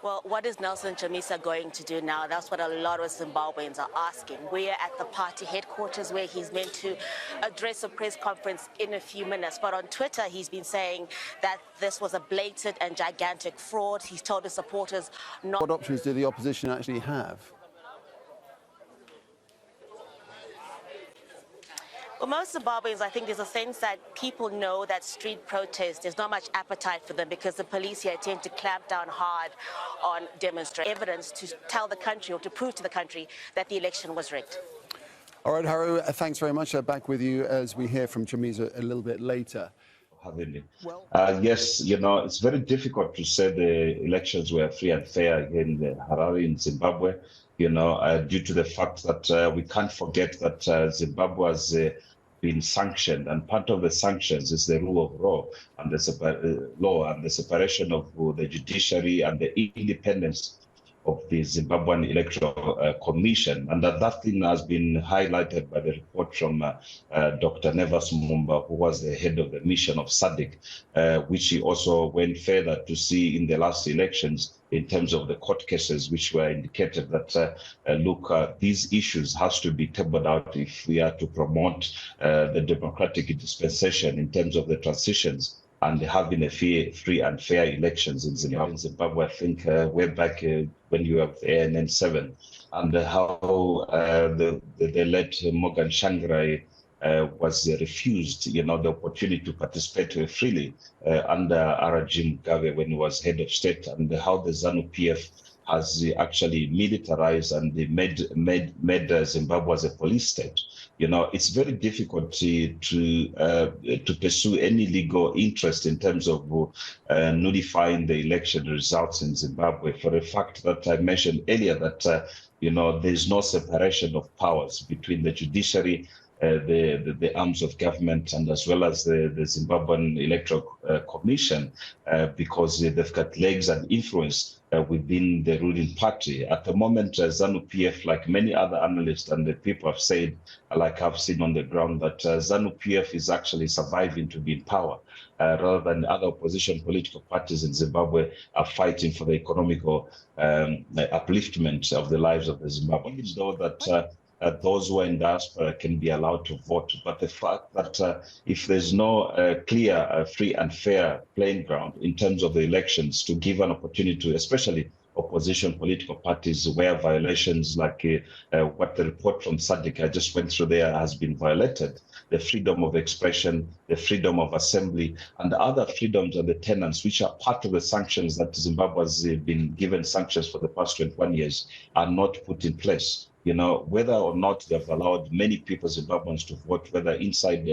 Well, what is Nelson Chamisa going to do now? That's what a lot of Zimbabweans are asking. We're at the party headquarters where he's meant to address a press conference in a few minutes. But on Twitter, he's been saying that this was a blatant and gigantic fraud. He's told his supporters not... What options do the opposition actually have? For most Zimbabweans, I think there's a sense that people know that street protest, there's not much appetite for them because the police here tend to clamp down hard on demonstration. Evidence to tell the country or to prove to the country that the election was rigged. All right, Haru, thanks very much. Back with you as we hear from Chamisa a little bit later. Yes, it's very difficult to say the elections were free and fair here in Harare in Zimbabwe, due to the fact that we can't forget that Zimbabwe has been sanctioned, and part of the sanctions is the rule of law and the separation of the judiciary and the independence of the Zimbabwean Electoral Commission. And that thing has been highlighted by the report from Dr. Nevas Mumba, who was the head of the mission of SADC, which he also went further to see in the last elections in terms of the court cases, which were indicated that, these issues has to be tabled out if we are to promote the democratic dispensation in terms of the transitions and having a free and fair elections in Zimbabwe. In Zimbabwe, I think way back when you have ANN7, and how the late Morgan Shangirai was refused, the opportunity to participate freely under Arajim Mugabe when he was head of state, and how the ZANU-PF has actually militarized and made Zimbabwe as a police state. It's very difficult to pursue any legal interest in terms of nullifying the election results in Zimbabwe, for the fact that I mentioned earlier that there's no separation of powers between the judiciary, the arms of government, and as well as the Zimbabwean Electoral Commission, because they've got legs and influence within the ruling party. At the moment, ZANU-PF, like many other analysts and the people have said, like I've seen on the ground, that ZANU-PF is actually surviving to be in power, rather than other opposition political parties in Zimbabwe are fighting for the economical upliftment of the lives of the Zimbabweans, though that those who are in diaspora can be allowed to vote. But the fact that if there's no clear, free and fair playing ground in terms of the elections to give an opportunity to, especially opposition political parties, where violations like what the report from SADC I just went through there has been violated, the freedom of expression, the freedom of assembly, and the other freedoms and the tenants, which are part of the sanctions that Zimbabwe has been given sanctions for the past 21 years, are not put in place. Whether or not they've allowed many people, Zimbabweans, to vote, whether inside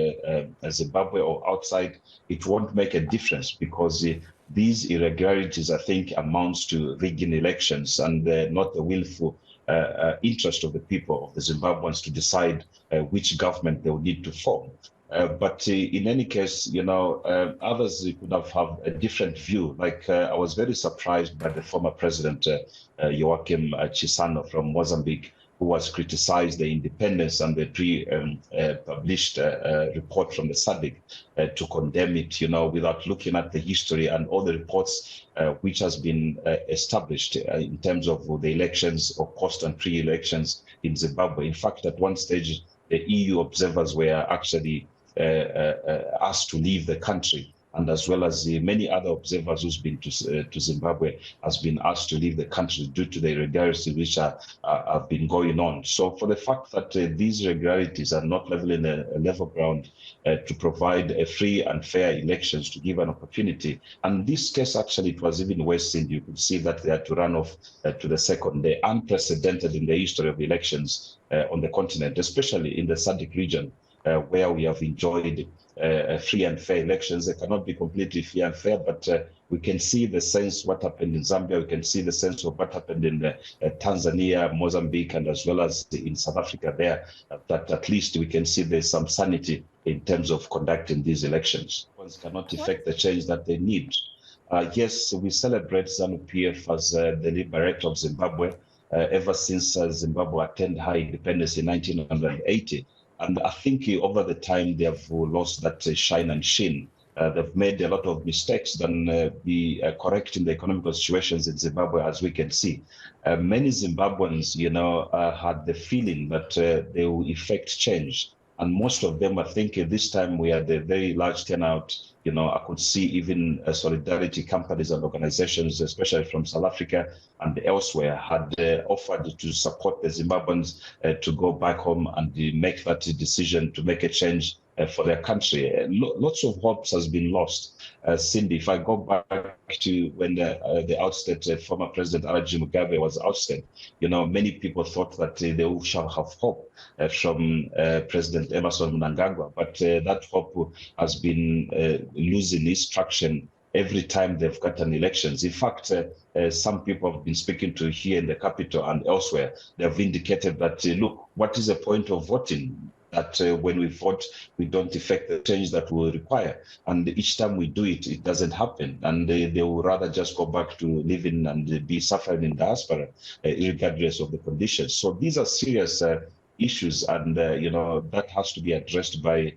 Zimbabwe or outside, it won't make a difference, because these irregularities, I think, amounts to rigging elections and not the willful interest of the people of the Zimbabweans to decide which government they will need to form. But in any case, others could have a different view. Like I was very surprised by the former president, Joaquim Chissano from Mozambique, who was criticized the independence and the pre-published report from the SADC to condemn it, without looking at the history and all the reports which has been established in terms of the elections or post and pre-elections in Zimbabwe. In fact, at one stage, the EU observers were actually asked to leave the country, and as well as many other observers who's been to Zimbabwe has been asked to leave the country due to the irregularities which have been going on. So for the fact that these irregularities are not leveling a level ground to provide a free and fair elections, to give an opportunity, and in this case, actually, it was even worse. You could see that they had to run off to the second day, unprecedented in the history of elections on the continent, especially in the SADC region, where we have enjoyed free and fair elections. They cannot be completely free and fair, but we can see the sense what happened in Zambia. We can see the sense of what happened in Tanzania, Mozambique, and as well as in South Africa there, that at least we can see there's some sanity in terms of conducting these elections. Ones cannot effect the change that they need. Yes, we celebrate ZANU-PF as the liberator of Zimbabwe ever since Zimbabwe attained high independence in 1980. And I think over the time they have lost that shine and sheen they've made a lot of mistakes than be correcting the economic situations in Zimbabwe, as we can see. Many Zimbabweans, had the feeling that they will effect change. And most of them are thinking this time we had a very large turnout. I could see even solidarity companies and organizations, especially from South Africa and elsewhere, had offered to support the Zimbabweans to go back home and make that decision to make a change for their country. Lots of hopes has been lost. Cindy, if I go back to when the ousted former President R.G. Mugabe was ousted, many people thought that they shall have hope from President Emerson Mnangagwa, but that hope has been losing its traction every time they've gotten elections. In fact, some people have been speaking to here in the capital and elsewhere, they've indicated that, look, what is the point of voting? That when we vote, we don't effect the change that we require. And each time we do it, it doesn't happen. And they will rather just go back to living and be suffering in diaspora, regardless of the conditions. So these are serious issues, and that has to be addressed by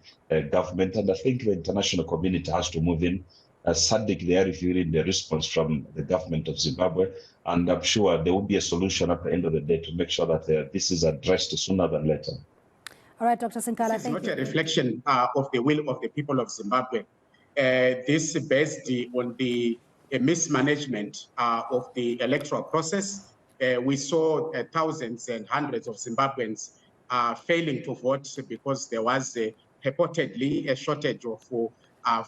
government. And I think the international community has to move in. SADC, they are reviewing the response from the government of Zimbabwe, and I'm sure there will be a solution at the end of the day to make sure that this is addressed sooner than later. All right, Dr. Sinkala, this is not a reflection of the will of the people of Zimbabwe. This is based on the mismanagement of the electoral process. We saw thousands and hundreds of Zimbabweans failing to vote because there was purportedly a shortage of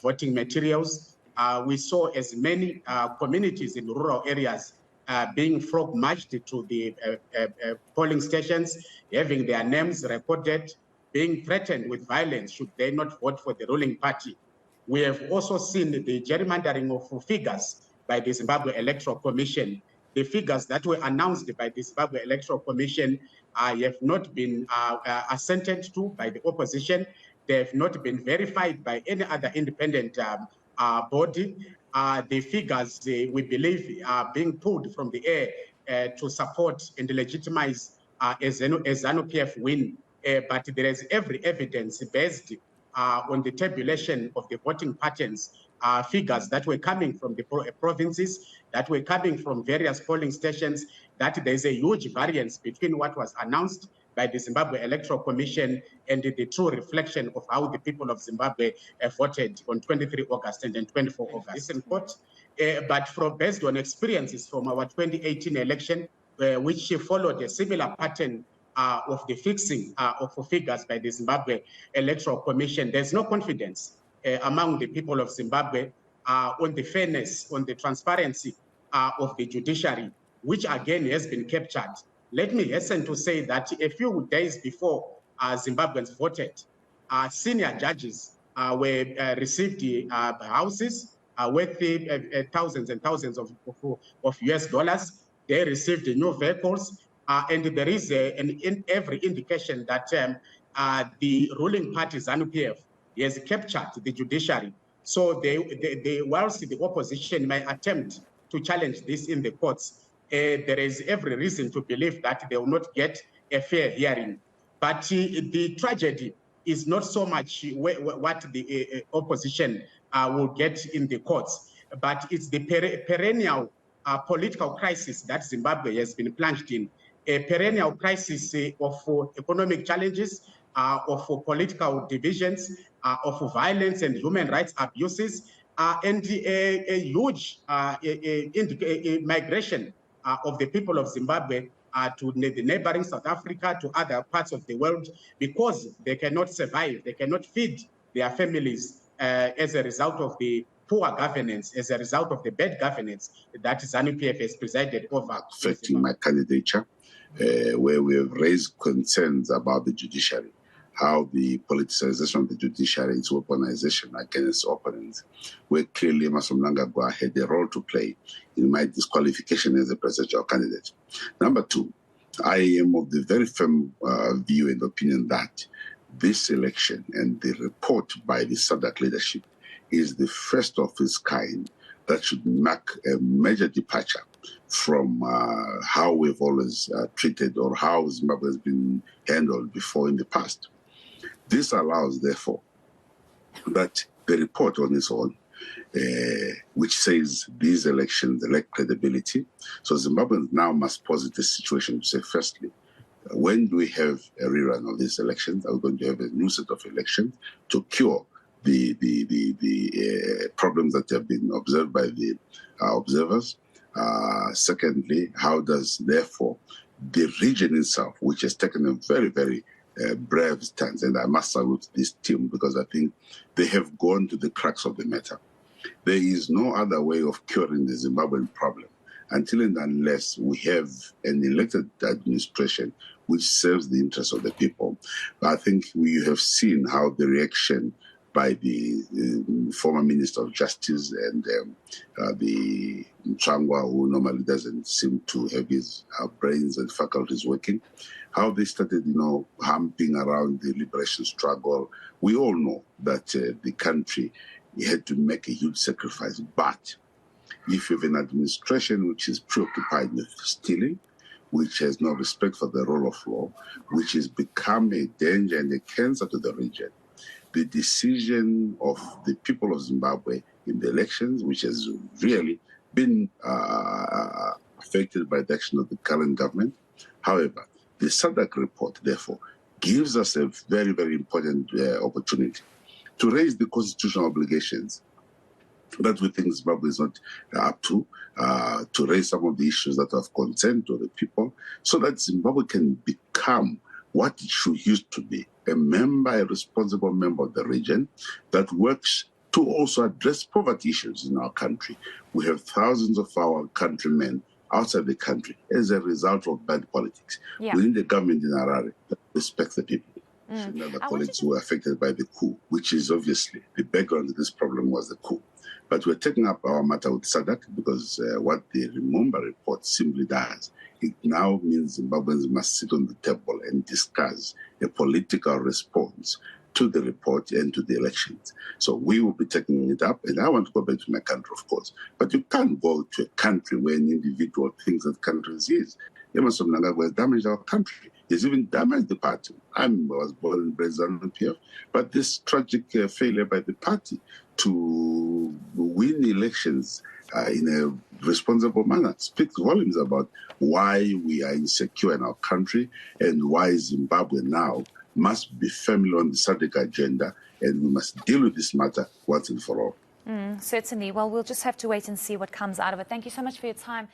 voting materials. We saw as many communities in rural areas being frog marched to the polling stations, having their names recorded, being threatened with violence should they not vote for the ruling party. We have also seen the gerrymandering of figures by the Zimbabwe Electoral Commission. The figures that were announced by the Zimbabwe Electoral Commission have not been assented to by the opposition. They have not been verified by any other independent body. The figures, we believe, are being pulled from the air to support and legitimize a ZANU-PF win. But there is every evidence based on the tabulation of the voting patterns, figures that were coming from the provinces, that were coming from various polling stations, that there's a huge variance between what was announced by the Zimbabwe Electoral Commission and the true reflection of how the people of Zimbabwe voted on 23 August and then 24 August. But based on experiences from our 2018 election, which followed a similar pattern of the fixing of figures by the Zimbabwe Electoral Commission, there's no confidence among the people of Zimbabwe on the fairness, on the transparency of the judiciary, which again has been captured. Let me hasten to say that a few days before Zimbabweans voted, senior judges received houses worth thousands and thousands of US dollars. They received new vehicles, and there is every indication that the ruling party ZANU-PF has captured the judiciary. So whilst the opposition may attempt to challenge this in the courts, there is every reason to believe that they will not get a fair hearing. But the tragedy is not so much what the opposition will get in the courts, but it's the perennial political crisis that Zimbabwe has been plunged in, a perennial crisis of economic challenges, of political divisions, of violence and human rights abuses, and a huge migration of the people of Zimbabwe to the neighboring South Africa, to other parts of the world, because they cannot survive, they cannot feed their families as a result of the poor governance, as a result of the bad governance that ZANU-PF has presided over. Affecting my candidature, where we have raised concerns about the judiciary, how the politicization of the judiciary is weaponization against opponents, where clearly Emerson Mnangagwa had a role to play in my disqualification as a presidential candidate. Number two, I am of the very firm view and opinion that this election and the report by the SADC leadership is the first of its kind that should mark a major departure from how we've always treated or how Zimbabwe has been handled before in the past. This allows, therefore, that the report on its own, which says these elections lack credibility. So Zimbabweans now must posit the situation to say, firstly, when do we have a rerun of these elections? Are we going to have a new set of elections to cure the problems that have been observed by the observers? Secondly, how does, therefore, the region itself, which has taken a very, very brave stance, and I must salute this team because I think they have gone to the crux of the matter. There is no other way of curing the Zimbabwean problem until and unless we have an elected administration which serves the interests of the people. But I think we have seen how the reaction by the former Minister of Justice and the Mchangwa, who normally doesn't seem to have his brains and faculties working, how they started, humping around the liberation struggle. We all know that the country had to make a huge sacrifice. But if you have an administration which is preoccupied with stealing, which has no respect for the rule of law, which has become a danger and a cancer to the region, the decision of the people of Zimbabwe in the elections, which has really been affected by the action of the current government. However, the SADC report, therefore, gives us a very, very important opportunity to raise the constitutional obligations that we think Zimbabwe is not up to raise some of the issues that have concern to the people, so that Zimbabwe can become what it should used to be, a responsible member of the region that works to also address poverty issues in our country. We have thousands of our countrymen outside the country as a result of bad politics. Yeah. Within the government in Harare that respects the people. And other colleagues who were affected by the coup, which is obviously the background of this problem was the coup. But we're taking up our matter with SADC because what the Remember report simply does, it now means Zimbabweans must sit on the table and discuss a political response to the report and to the elections. So we will be taking it up, and I want to go back to my country, of course. But you can't go to a country where an individual thinks that country is. Emerson Mnangagwa has damaged our country. He's even damaged the party. I was born in ZANU-PF, but this tragic failure by the party to win elections in a responsible manner speaks volumes about why we are insecure in our country and why Zimbabwe now must be firmly on the SADC agenda, and we must deal with this matter once and for all. Certainly. Well, we'll just have to wait and see what comes out of it. Thank you so much for your time.